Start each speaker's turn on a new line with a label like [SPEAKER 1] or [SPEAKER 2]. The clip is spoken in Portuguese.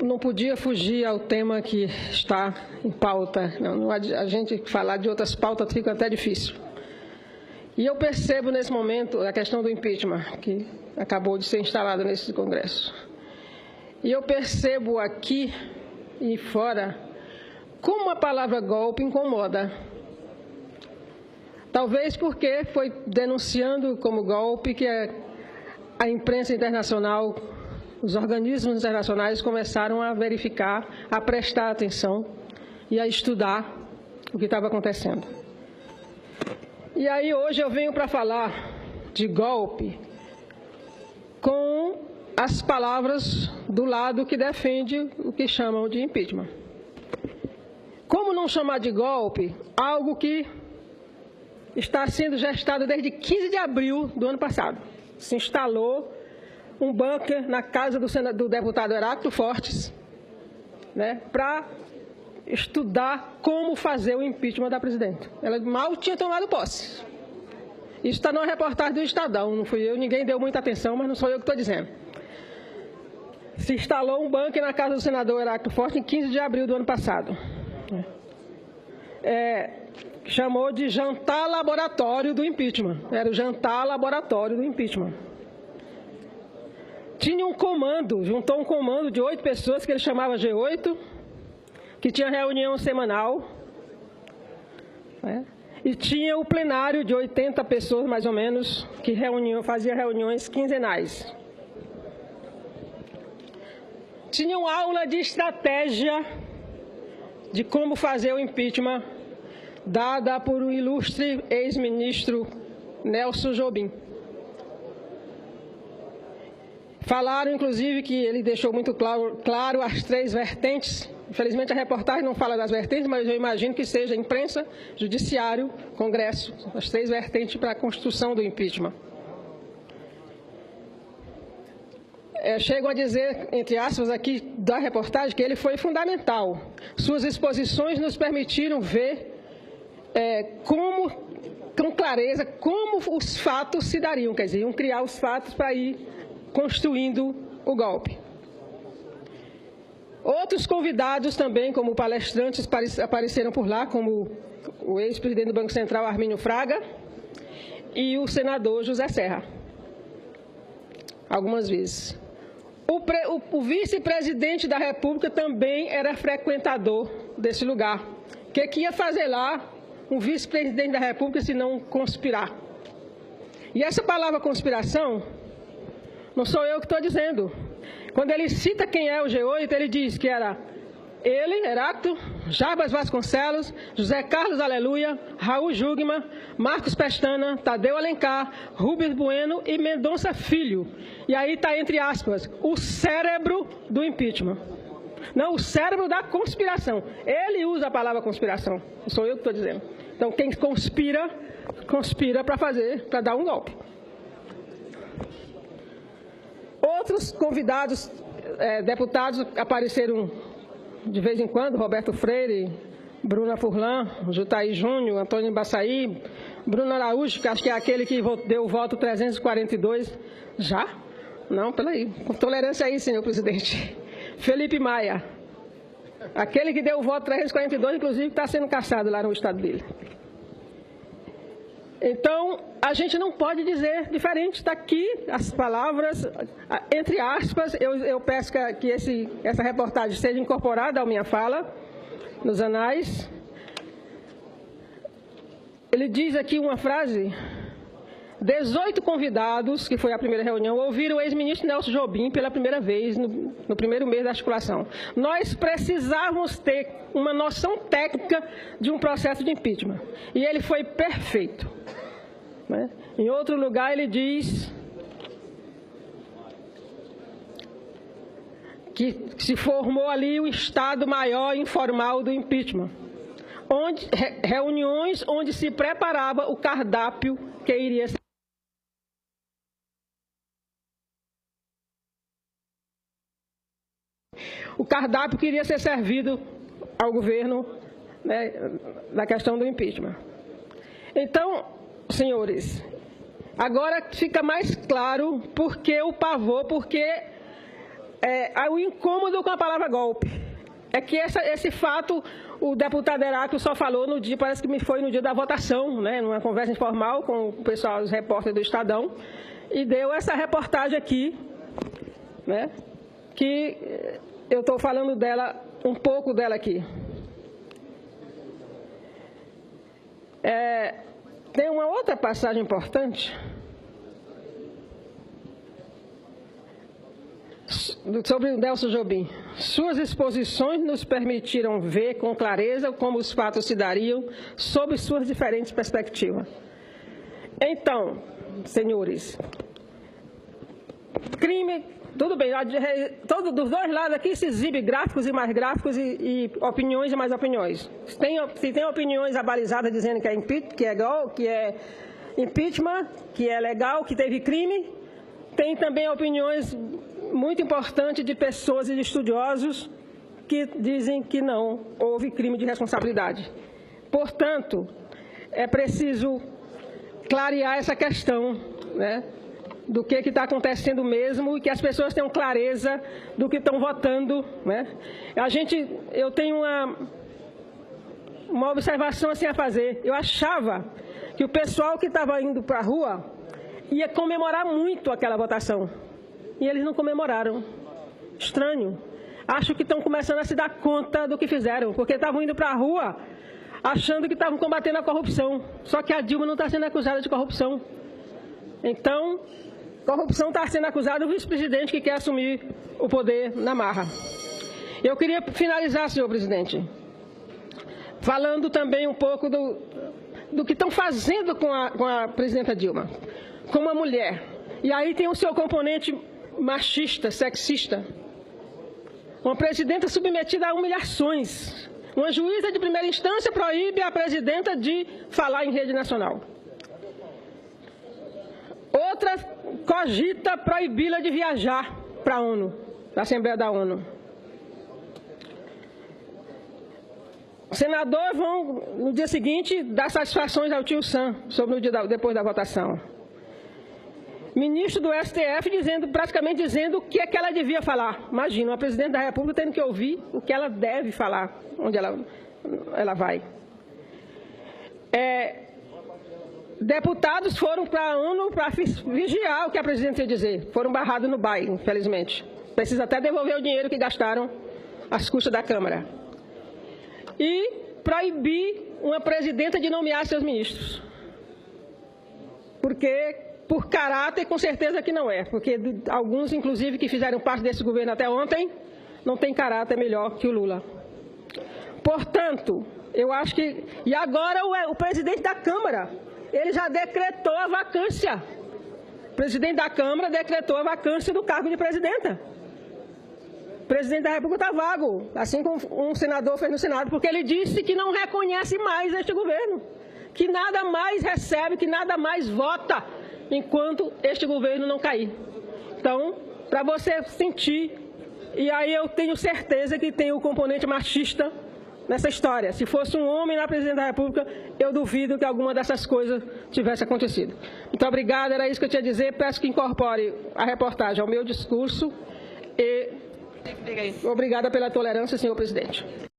[SPEAKER 1] Não podia fugir ao tema que está em pauta. A gente falar de outras pautas fica até difícil. E eu percebo nesse momento a questão do impeachment, que acabou de ser instalado nesse Congresso. E eu percebo aqui e fora como a palavra golpe incomoda. Talvez porque foi denunciando como golpe que a imprensa internacional, os organismos internacionais começaram a verificar, a prestar atenção e a estudar o que estava acontecendo. E aí hoje eu venho para falar de golpe com as palavras do lado que defende o que chamam de impeachment. Como não chamar de golpe algo que está sendo gestado desde 15 de abril do ano passado? Se instalou um bunker na casa do deputado Heráclito Fortes, né, para estudar como fazer o impeachment da presidente. Ela mal tinha tomado posse. Isso está numa reportagem do Estadão, não fui eu, ninguém deu muita atenção, mas não sou eu que estou dizendo. Se instalou um bunker na casa do senador Heráclito Fortes em 15 de abril do ano passado. Chamou de jantar laboratório do impeachment. Era o jantar laboratório do impeachment. Tinha um comando, juntou um comando de 8 pessoas que ele chamava G8, que tinha reunião semanal, né? E tinha o plenário de 80 pessoas, mais ou menos, que fazia reuniões quinzenais. Tinha uma aula de estratégia de como fazer o impeachment, dada por um ilustre ex-ministro Nelson Jobim. Falaram, inclusive, que ele deixou muito claro as 3 vertentes. Infelizmente, a reportagem não fala das vertentes, mas eu imagino que seja imprensa, judiciário, Congresso, as 3 vertentes para a construção do impeachment. Chegam a dizer, entre aspas, aqui da reportagem, que ele foi fundamental. Suas exposições nos permitiram ver com clareza, como os fatos se dariam, quer dizer, iam criar os fatos para ir construindo o golpe. Outros convidados também, como palestrantes, apareceram por lá, como o ex-presidente do Banco Central, Armínio Fraga, e o senador José Serra, algumas vezes. O vice-presidente da República também era frequentador desse lugar. O que ia fazer lá um vice-presidente da República se não conspirar? E essa palavra conspiração, não sou eu que estou dizendo. Quando ele cita quem é o G8, ele diz que era ele, Heráclito, Jarbas Vasconcelos, José Carlos Aleluia, Raul Jugman, Marcos Pestana, Tadeu Alencar, Rubens Bueno e Mendonça Filho. E aí está, entre aspas, o cérebro do impeachment. Não, o cérebro da conspiração. Ele usa a palavra conspiração, não sou eu que estou dizendo. Então, quem conspira, conspira para dar um golpe. Outros convidados, deputados, apareceram de vez em quando, Roberto Freire, Bruna Furlan, Jutaí Júnior, Antônio Embaçaí, Bruno Araújo, que acho que é aquele que deu o voto 342. Já? Não, peraí. Com tolerância aí, senhor presidente. Felipe Maia, aquele que deu o voto 342, inclusive, está sendo caçado lá no estado dele. Então, a gente não pode dizer diferente. Está aqui as palavras, entre aspas. Eu peço que essa reportagem seja incorporada à minha fala, nos anais. Ele diz aqui uma frase: 18 convidados, que foi a primeira reunião, ouviram o ex-ministro Nelson Jobim pela primeira vez no primeiro mês da articulação. Nós precisávamos ter uma noção técnica de um processo de impeachment. E ele foi perfeito. Né? Em outro lugar, ele diz que se formou ali o Estado Maior Informal do impeachment. Reuniões onde se preparava o cardápio que iria ser. O cardápio que iria ser servido ao governo, né, na questão do impeachment. Então, senhores, agora fica mais claro por que o pavor, porque o incômodo com a palavra golpe. É que esse fato, o deputado Heráclito só falou no dia, parece que foi no dia da votação, né, numa conversa informal com o pessoal, os repórteres do Estadão, e deu essa reportagem aqui, né, que eu estou falando dela, um pouco dela aqui. Tem uma outra passagem importante sobre o Delcio Jobim. Suas exposições nos permitiram ver com clareza como os fatos se dariam sob suas diferentes perspectivas. Então, senhores, crime, tudo bem, dos dois lados aqui se exibe gráficos e mais gráficos e opiniões e mais opiniões. Se tem opiniões abalizadas dizendo que é impeachment, que é legal, que teve crime, tem também opiniões muito importantes de pessoas e de estudiosos que dizem que não houve crime de responsabilidade. Portanto, é preciso clarear essa questão, né, do que está acontecendo mesmo e que as pessoas tenham clareza do que estão votando, né. Eu tenho uma observação assim a fazer. Eu achava que o pessoal que estava indo para a rua ia comemorar muito aquela votação. E eles não comemoraram. Estranho. Acho que estão começando a se dar conta do que fizeram, porque estavam indo para a rua achando que estavam combatendo a corrupção. Só que a Dilma não está sendo acusada de corrupção. Então, corrupção está sendo acusada do vice-presidente que quer assumir o poder na marra. Eu queria finalizar, senhor presidente, falando também um pouco do que estão fazendo com a presidenta Dilma, com uma mulher. E aí tem o seu componente machista, sexista. Uma presidenta submetida a humilhações. Uma juíza de primeira instância proíbe a presidenta de falar em rede nacional. Outra cogita proibi-la de viajar para a ONU, para a Assembleia da ONU. Os senadores vão, no dia seguinte, dar satisfações ao tio Sam sobre depois da votação. Ministro do STF praticamente dizendo o que é que ela devia falar. Imagina, uma presidente da República tendo que ouvir o que ela deve falar, onde ela vai. Deputados foram para a ONU para vigiar o que a presidente ia dizer. Foram barrados no baile, infelizmente. Precisa até devolver o dinheiro que gastaram às custas da Câmara. E proibir uma presidenta de nomear seus ministros. Porque, por caráter, com certeza que não é. Porque alguns, inclusive, que fizeram parte desse governo até ontem, não tem caráter melhor que o Lula. Portanto, eu acho que... E agora o presidente da Câmara, ele já decretou a vacância. O presidente da Câmara decretou a vacância do cargo de presidenta. O presidente da República está vago, assim como um senador fez no Senado, porque ele disse que não reconhece mais este governo, que nada mais recebe, que nada mais vota, enquanto este governo não cair. Então, para você sentir, e aí eu tenho certeza que tem o componente machista nessa história. Se fosse um homem na presidência da República, eu duvido que alguma dessas coisas tivesse acontecido. Muito obrigada, era isso que eu tinha a dizer. Peço que incorpore a reportagem ao meu discurso e obrigada pela tolerância, senhor presidente.